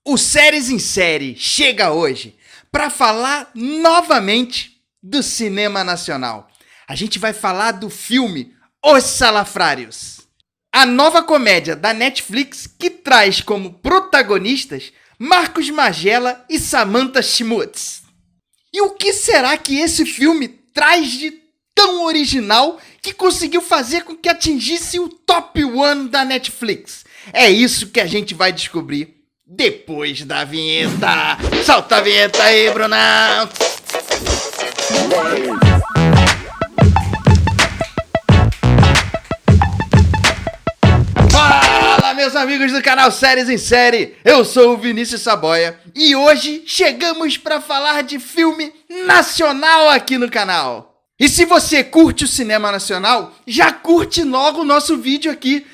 O Séries em Série chega hoje para falar novamente do cinema nacional. A gente vai falar do filme Os Salafrários, a nova comédia da Netflix que traz como protagonistas Marcos Magela e Samantha Schmutz. E o que será que esse filme traz de tão original que conseguiu fazer com que atingisse o top 1 da Netflix? É isso que a gente vai descobrir depois da vinheta. Solta a vinheta aí, Brunão! Fala, meus amigos do canal Séries em Série! Eu sou o Vinícius Saboia e hoje chegamos para falar de filme nacional aqui no canal. E se você curte o cinema nacional, já curte logo o nosso vídeo aqui.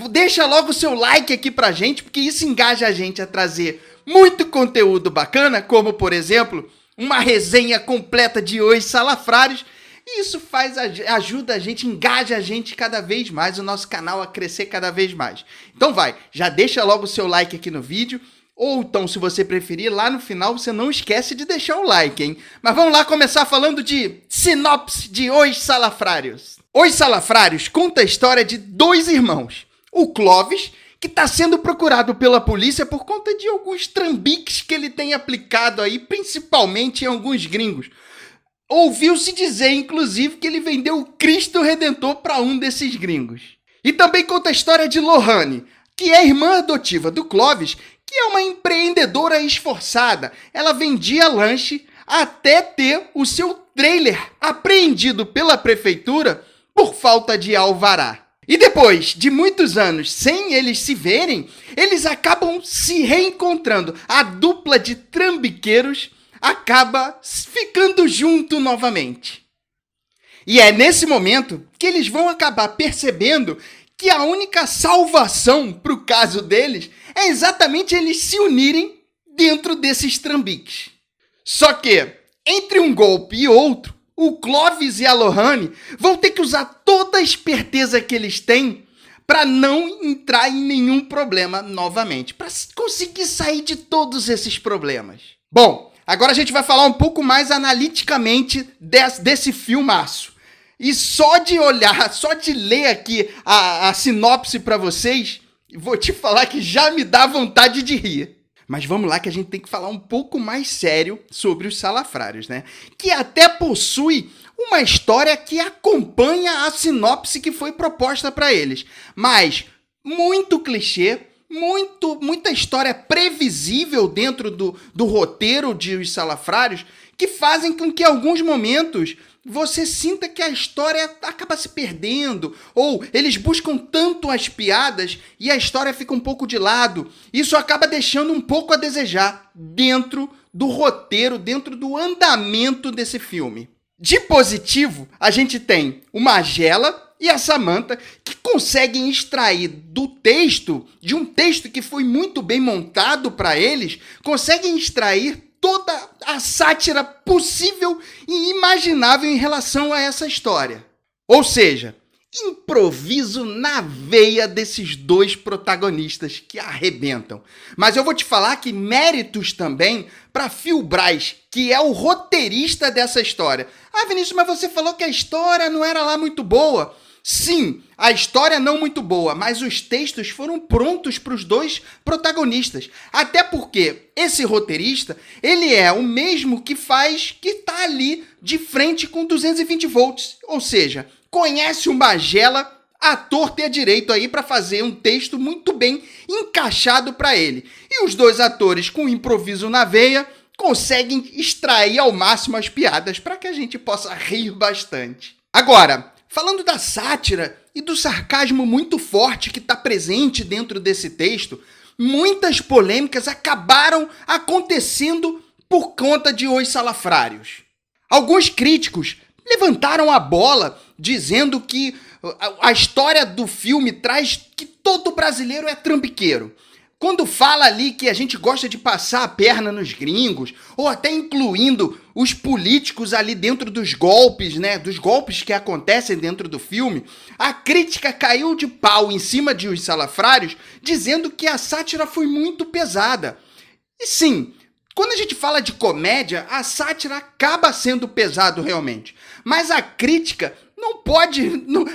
Deixa logo o seu like aqui pra gente, porque isso engaja a gente a trazer muito conteúdo bacana, como, por exemplo, uma resenha completa de Os Salafrários. E isso ajuda a gente, engaja a gente cada vez mais, o nosso canal a crescer cada vez mais. Então já deixa logo o seu like aqui no vídeo. Ou então, se você preferir, lá no final você não esquece de deixar o like, hein? Mas vamos lá começar falando de sinopse de Os Salafrários. Os Salafrários conta a história de dois irmãos. O Clóvis, que está sendo procurado pela polícia por conta de alguns trambiques que ele tem aplicado aí, principalmente em alguns gringos. Ouviu-se dizer, inclusive, que ele vendeu o Cristo Redentor para um desses gringos. E também conta a história de Lohane, que é irmã adotiva do Clóvis, que é uma empreendedora esforçada. Ela vendia lanche até ter o seu trailer apreendido pela prefeitura por falta de alvará. E depois de muitos anos sem eles se verem, eles acabam se reencontrando. A dupla de trambiqueiros acaba ficando junto novamente. E é nesse momento que eles vão acabar percebendo que a única salvação para o caso deles é exatamente eles se unirem dentro desses trambiques. Só que, entre um golpe e outro, o Clóvis e a Lohane vão ter que usar toda a esperteza que eles têm para não entrar em nenhum problema novamente, para conseguir sair de todos esses problemas. Bom, agora a gente vai falar um pouco mais analiticamente desse filmaço. E só de olhar, só de ler aqui a sinopse para vocês, vou te falar que já me dá vontade de rir. Mas vamos lá que a gente tem que falar um pouco mais sério sobre os Salafrários, né? Que até possui uma história que acompanha a sinopse que foi proposta para eles. Mas muito clichê, muita história previsível dentro do roteiro de Os Salafrários, que fazem com que em alguns momentos você sinta que a história acaba se perdendo, ou eles buscam tanto as piadas e a história fica um pouco de lado. Isso acaba deixando um pouco a desejar dentro do roteiro, dentro do andamento desse filme. De positivo, a gente tem o Magela e a Samantha, que conseguem extrair do texto, de um texto que foi muito bem montado para eles, conseguem extrair toda a sátira possível e imaginável em relação a essa história. Ou seja, improviso na veia desses dois protagonistas que arrebentam. Mas eu vou te falar que méritos também para Phil Braz, que é o roteirista dessa história. Ah, Vinícius, mas você falou que a história não era lá muito boa. Sim, a história não muito boa, mas os textos foram prontos para os dois protagonistas. Até porque esse roteirista, ele é o mesmo que tá ali de frente com 220 volts. Ou seja, conhece o Magela, ator ter direito aí para fazer um texto muito bem encaixado para ele. E os dois atores com improviso na veia conseguem extrair ao máximo as piadas para que a gente possa rir bastante. Agora, falando da sátira e do sarcasmo muito forte que está presente dentro desse texto, muitas polêmicas acabaram acontecendo por conta de Os Salafrários. Alguns críticos levantaram a bola dizendo que a história do filme traz que todo brasileiro é trambiqueiro. Quando fala ali que a gente gosta de passar a perna nos gringos, ou até incluindo os políticos ali dentro dos golpes, né? Dos golpes que acontecem dentro do filme, a crítica caiu de pau em cima de Os Salafrários, dizendo que a sátira foi muito pesada. E sim, quando a gente fala de comédia, a sátira acaba sendo pesado realmente. Mas a crítica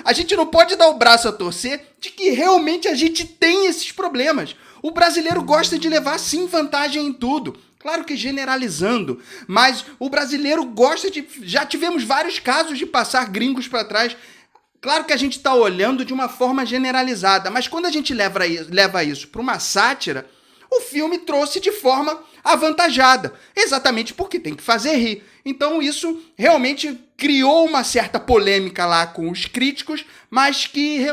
a gente não pode dar o braço a torcer de que realmente a gente tem esses problemas. O brasileiro gosta de levar sim vantagem em tudo. Claro que generalizando, mas o brasileiro gosta de... Já tivemos vários casos de passar gringos para trás. Claro que a gente está olhando de uma forma generalizada, mas quando a gente leva isso para uma sátira, o filme trouxe de forma avantajada, exatamente porque tem que fazer rir. Então isso realmente criou uma certa polêmica lá com os críticos, mas que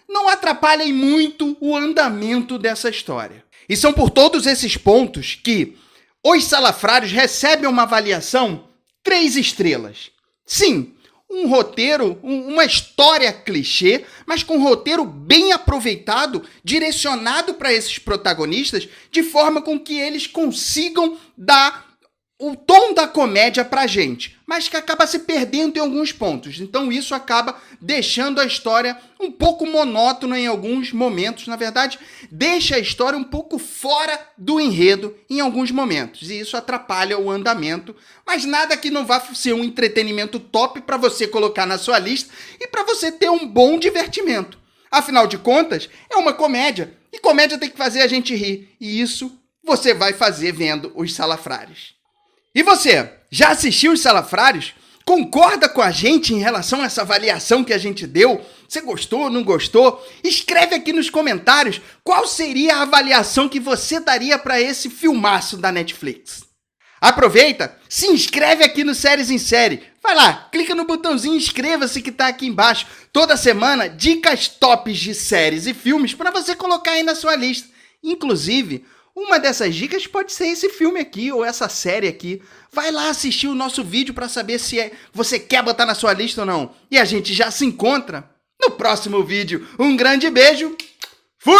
não atrapalhem muito o andamento dessa história. E são por todos esses pontos que Os Salafrários recebem uma avaliação 3 estrelas. Sim, um roteiro, uma história clichê, mas com um roteiro bem aproveitado, direcionado para esses protagonistas, de forma com que eles consigam dar o tom da comédia pra gente, mas que acaba se perdendo em alguns pontos. Então isso acaba deixando a história um pouco monótona em alguns momentos. Na verdade, deixa a história um pouco fora do enredo em alguns momentos. E isso atrapalha o andamento, mas nada que não vá ser um entretenimento top para você colocar na sua lista e para você ter um bom divertimento. Afinal de contas, é uma comédia. E comédia tem que fazer a gente rir. E isso você vai fazer vendo Os Salafrários. E você, já assistiu Os Salafrários? Concorda com a gente em relação a essa avaliação que a gente deu? Você gostou ou não gostou? Escreve aqui nos comentários qual seria a avaliação que você daria para esse filmaço da Netflix. Aproveita, se inscreve aqui no Séries em Série. Vai lá, clica no botãozinho inscreva-se que tá aqui embaixo. Toda semana, dicas tops de séries e filmes para você colocar aí na sua lista. Inclusive, uma dessas dicas pode ser esse filme aqui ou essa série aqui. Vai lá assistir o nosso vídeo para saber se você quer botar na sua lista ou não. E a gente já se encontra no próximo vídeo. Um grande beijo. Fui!